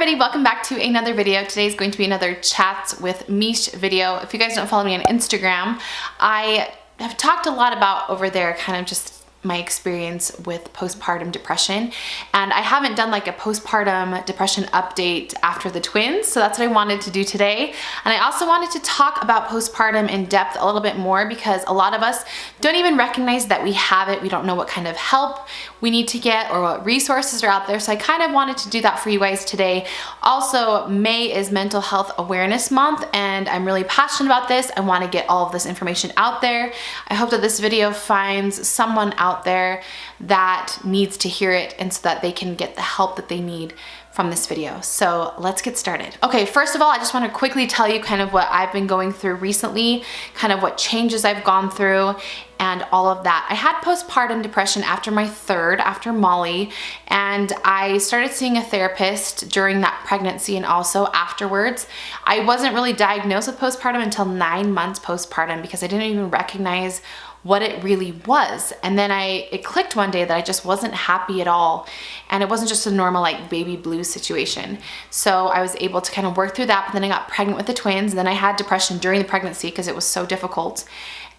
everybody, welcome back to another video. Today is going to be another Chats with Mish video. If you guys don't follow me on Instagram, I have talked a lot about over there kind of just my experience with postpartum depression, and I haven't done like a postpartum depression update after the twins, so that's what I wanted to do today. And I also wanted to talk about postpartum in depth a little bit more because a lot of us don't even recognize that we have it. We don't know what kind of help we need to get or what resources are out there, so I kind of wanted to do that for you guys today. Also, May is Mental Health Awareness Month, and I'm really passionate about this. I want to get all of this information out there. I hope that this video finds someone out there that needs to hear it and so that they can get the help that they need from this video. So let's get started. Okay, first of all, I just want to quickly tell you kind of what I've been going through recently, kind of what changes I've gone through and all of that. I had postpartum depression after my third, after Molly, and I started seeing a therapist during that pregnancy and also afterwards. I wasn't really diagnosed with postpartum until 9 months postpartum because I didn't even recognize what it really was. And then it clicked one day that I just wasn't happy at all. And it wasn't just a normal like baby blues situation. So I was able to kind of work through that, but then I got pregnant with the twins. And then I had depression during the pregnancy because it was so difficult.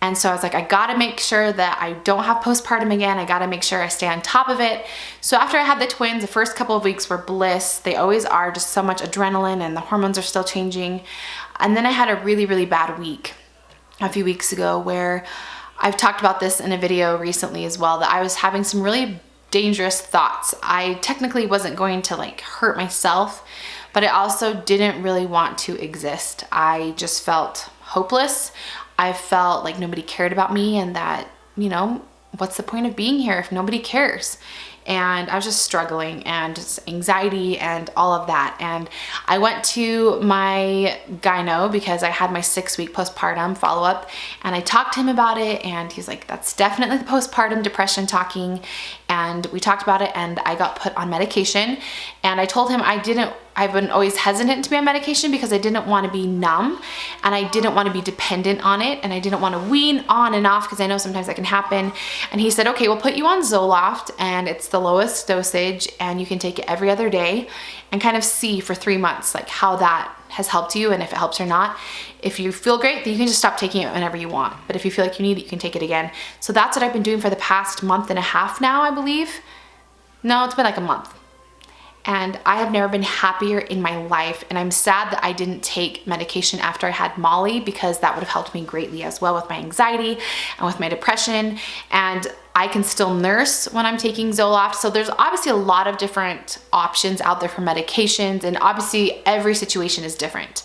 And so I was like, I gotta make sure that I don't have postpartum again. I gotta make sure I stay on top of it. So after I had the twins, the first couple of weeks were bliss. They always are, just so much adrenaline and the hormones are still changing. And then I had a really, really bad week a few weeks ago where I've talked about this in a video recently as well, that I was having some really dangerous thoughts. I technically wasn't going to like hurt myself, but I also didn't really want to exist. I just felt hopeless. I felt like nobody cared about me and that, you know, what's the point of being here if nobody cares? And I was just struggling and just anxiety and all of that. And I went to my gyno because I had my 6-week postpartum follow-up, and I talked to him about it, and he's like, that's definitely the postpartum depression talking. And we talked about it, and I got put on medication. And I told him I've been always hesitant to be on medication because I didn't want to be numb and I didn't want to be dependent on it, and I didn't want to wean on and off because I know sometimes that can happen. And he said, okay, we'll put you on Zoloft, and it's the lowest dosage and you can take it every other day and kind of see for 3 months like how that has helped you and if it helps or not. If you feel great, then you can just stop taking it whenever you want. But if you feel like you need it, you can take it again. So that's what I've been doing for the past month and a half now, I believe. No, it's been like a month. And I have never been happier in my life. And I'm sad that I didn't take medication after I had Molly because that would have helped me greatly as well with my anxiety and with my depression. And I can still nurse when I'm taking Zoloft. So there's obviously a lot of different options out there for medications, and obviously every situation is different.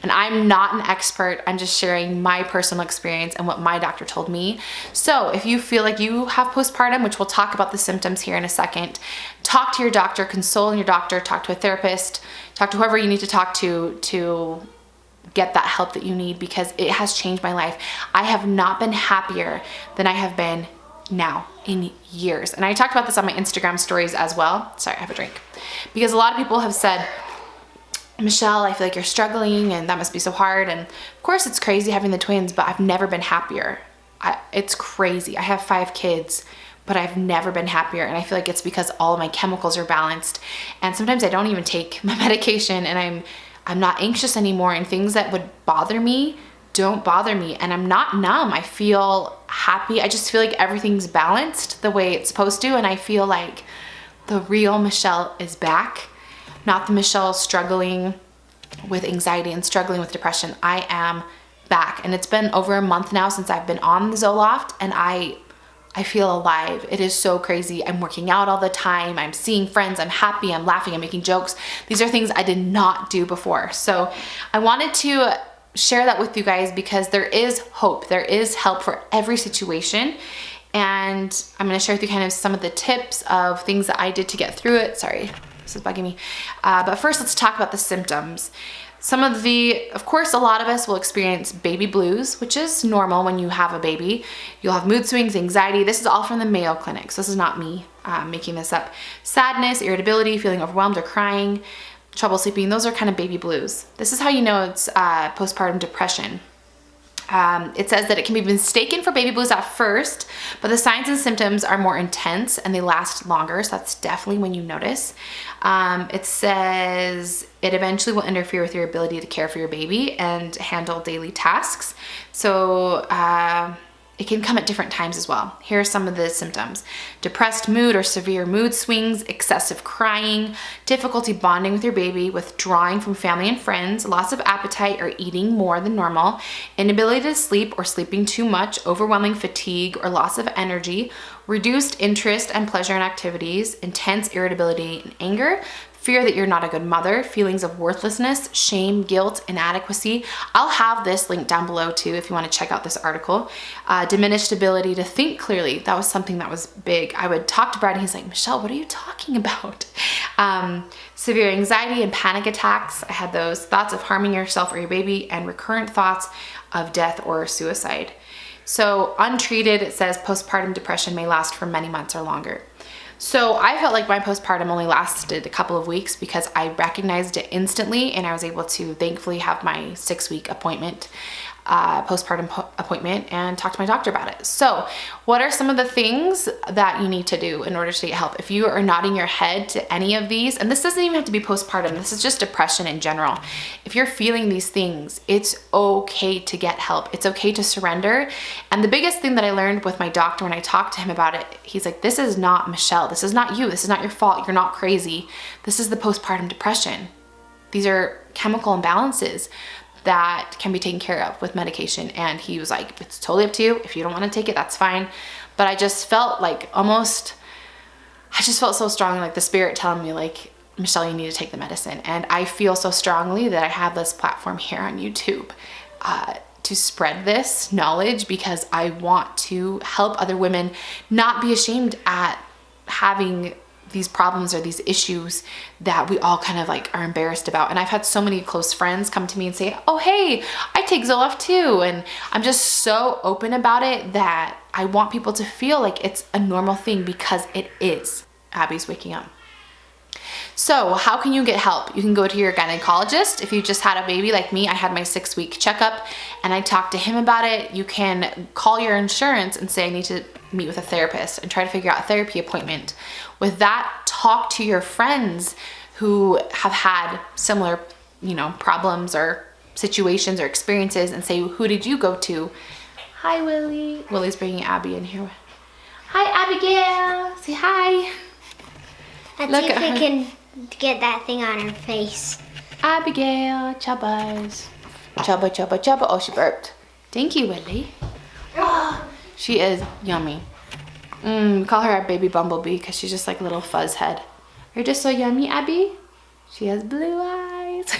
And I'm not an expert, I'm just sharing my personal experience and what my doctor told me. So if you feel like you have postpartum, which we'll talk about the symptoms here in a second, talk to your doctor, consult your doctor, talk to a therapist, talk to whoever you need to talk to get that help that you need, because it has changed my life. I have not been happier than I have been now in years. And I talked about this on my Instagram stories as well. Sorry, I have a drink. Because a lot of people have said, Michelle, I feel like you're struggling and that must be so hard. And of course it's crazy having the twins, but I've never been happier. It's crazy. I have 5 kids, but I've never been happier. And I feel like it's because all of my chemicals are balanced. And sometimes I don't even take my medication, and I'm not anxious anymore, and things that would bother me don't bother me, and I'm not numb. I feel happy. I just feel like everything's balanced the way it's supposed to, and I feel like the real Michelle is back. Not the Michelle struggling with anxiety and struggling with depression. I am back, and it's been over a month now since I've been on the Zoloft, and I feel alive. It is so crazy. I'm working out all the time. I'm seeing friends. I'm happy. I'm laughing. I'm making jokes. These are things I did not do before. So I wanted to share that with you guys because there is hope. There is help for every situation. And I'm going to share with you kind of some of the tips of things that I did to get through it. Sorry, this is bugging me. But first, let's talk about the symptoms. Of course, a lot of us will experience baby blues, which is normal when you have a baby. You'll have mood swings, anxiety. This is all from the Mayo Clinic, so this is not me making this up. Sadness, irritability, feeling overwhelmed or crying, trouble sleeping. Those are kind of baby blues. This is how you know it's postpartum depression. It says that it can be mistaken for baby blues at first, but the signs and symptoms are more intense and they last longer. So that's definitely when you notice. It says it eventually will interfere with your ability to care for your baby and handle daily tasks. So it can come at different times as well. Here are some of the symptoms: depressed mood or severe mood swings, excessive crying, difficulty bonding with your baby, withdrawing from family and friends, loss of appetite or eating more than normal, inability to sleep or sleeping too much, overwhelming fatigue or loss of energy, reduced interest and pleasure in activities, intense irritability and anger, fear that you're not a good mother, feelings of worthlessness, shame, guilt, inadequacy. I'll have this link down below too if you want to check out this article. Diminished ability to think clearly. That was something that was big. I would talk to Brad and he's like, Michelle, what are you talking about? Severe anxiety and panic attacks. I had those. Thoughts of harming yourself or your baby, and recurrent thoughts of death or suicide. So untreated, it says postpartum depression may last for many months or longer. So I felt like my postpartum only lasted a couple of weeks because I recognized it instantly, and I was able to thankfully have my 6-week appointment, postpartum appointment, and talk to my doctor about it. So what are some of the things that you need to do in order to get help? If you are nodding your head to any of these, and this doesn't even have to be postpartum, this is just depression in general. If you're feeling these things, it's okay to get help. It's okay to surrender. And the biggest thing that I learned with my doctor when I talked to him about it, he's like, this is not Michelle. This is not you. This is not your fault. You're not crazy. This is the postpartum depression. These are chemical imbalances that can be taken care of with medication. And he was like, it's totally up to you. If you don't want to take it, that's fine. But I just felt like I just felt so strongly, like the spirit telling me like, Michelle, you need to take the medicine. And I feel so strongly that I have this platform here on YouTube to spread this knowledge, because I want to help other women not be ashamed at having these problems or these issues that we all kind of like are embarrassed about. And I've had so many close friends come to me and say, oh, hey, I take Zoloft too. And I'm just so open about it that I want people to feel like it's a normal thing, because it is. Abby's waking up. So how can you get help? You can go to your gynecologist. If you just had a baby like me, I had my 6-week checkup and I talked to him about it. You can call your insurance and say, I need to meet with a therapist, and try to figure out a therapy appointment. With that, talk to your friends who have had similar, problems or situations or experiences, and say, who did you go to? Hi, Willie. Willie's bringing Abby in here. Hi, Abigail. Say hi. Let's see if we can get that thing on her face. Abigail, chubbas. Chubba, chubba, chubba. Oh, she burped. Thank you, Willie. She is yummy. Call her a baby bumblebee because she's just like a little fuzz head. You're just so yummy, Abby. She has blue eyes.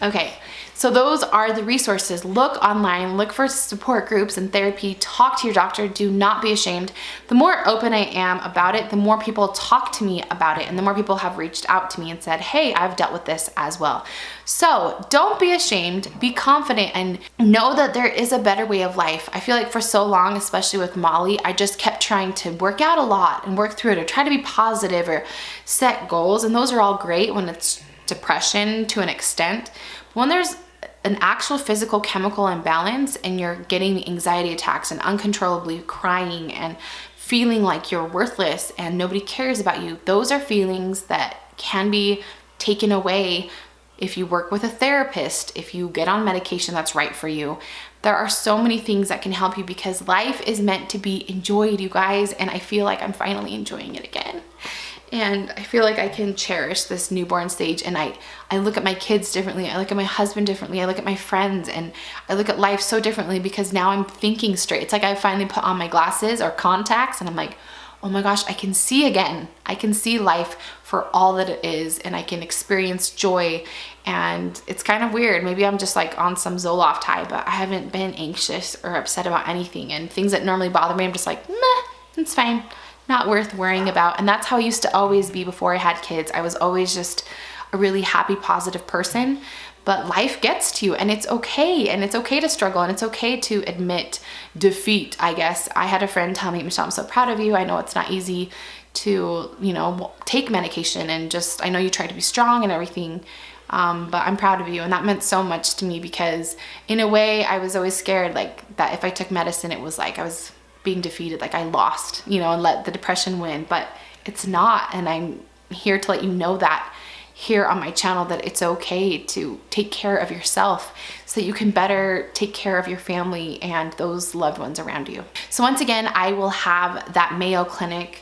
Okay, so those are the resources. Look online, look for support groups and therapy, talk to your doctor, do not be ashamed. The more open I am about it, the more people talk to me about it, and the more people have reached out to me and said, hey, I've dealt with this as well. So don't be ashamed, be confident, and know that there is a better way of life. I feel like for so long, especially with Molly, I just kept trying to work out a lot and work through it, or try to be positive or set goals, and those are all great when it's depression to an extent. But when there's an actual physical chemical imbalance and you're getting anxiety attacks and uncontrollably crying and feeling like you're worthless and nobody cares about you, those are feelings that can be taken away if you work with a therapist, if you get on medication that's right for you. There are so many things that can help you, because life is meant to be enjoyed, you guys, and I feel like I'm finally enjoying it again. And I feel like I can cherish this newborn stage, and I look at my kids differently, I look at my husband differently, I look at my friends, and I look at life so differently because now I'm thinking straight. It's like I finally put on my glasses or contacts and I'm like, oh my gosh, I can see again. I can see life for all that it is, and I can experience joy. And it's kind of weird. Maybe I'm just like on some Zoloft high, but I haven't been anxious or upset about anything. And things that normally bother me, I'm just like, meh, it's fine. Not worth worrying about. And that's how I used to always be before I had kids. I was always just a really happy, positive person. But life gets to you, and it's okay. And it's okay to struggle, and it's okay to admit defeat, I guess. I had a friend tell me, Michelle, I'm so proud of you. I know it's not easy to, take medication, and just, I know you try to be strong and everything. But I'm proud of you, and that meant so much to me because in a way I was always scared like that if I took medicine it was like I was being defeated, like I lost, you know, and let the depression win, but it's not. And I'm here to let you know that here on my channel that it's okay to take care of yourself so that you can better take care of your family and those loved ones around you. So once again, I will have that Mayo Clinic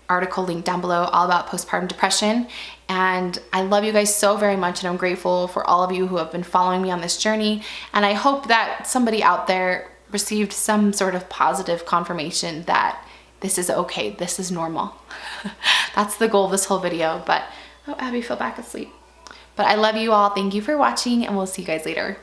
article linked down below all about postpartum depression. And I love you guys so very much, and I'm grateful for all of you who have been following me on this journey. And I hope that somebody out there received some sort of positive confirmation that this is okay, this is normal. That's the goal of this whole video. But oh, Abby fell back asleep. But I love you all. Thank you for watching, and we'll see you guys later.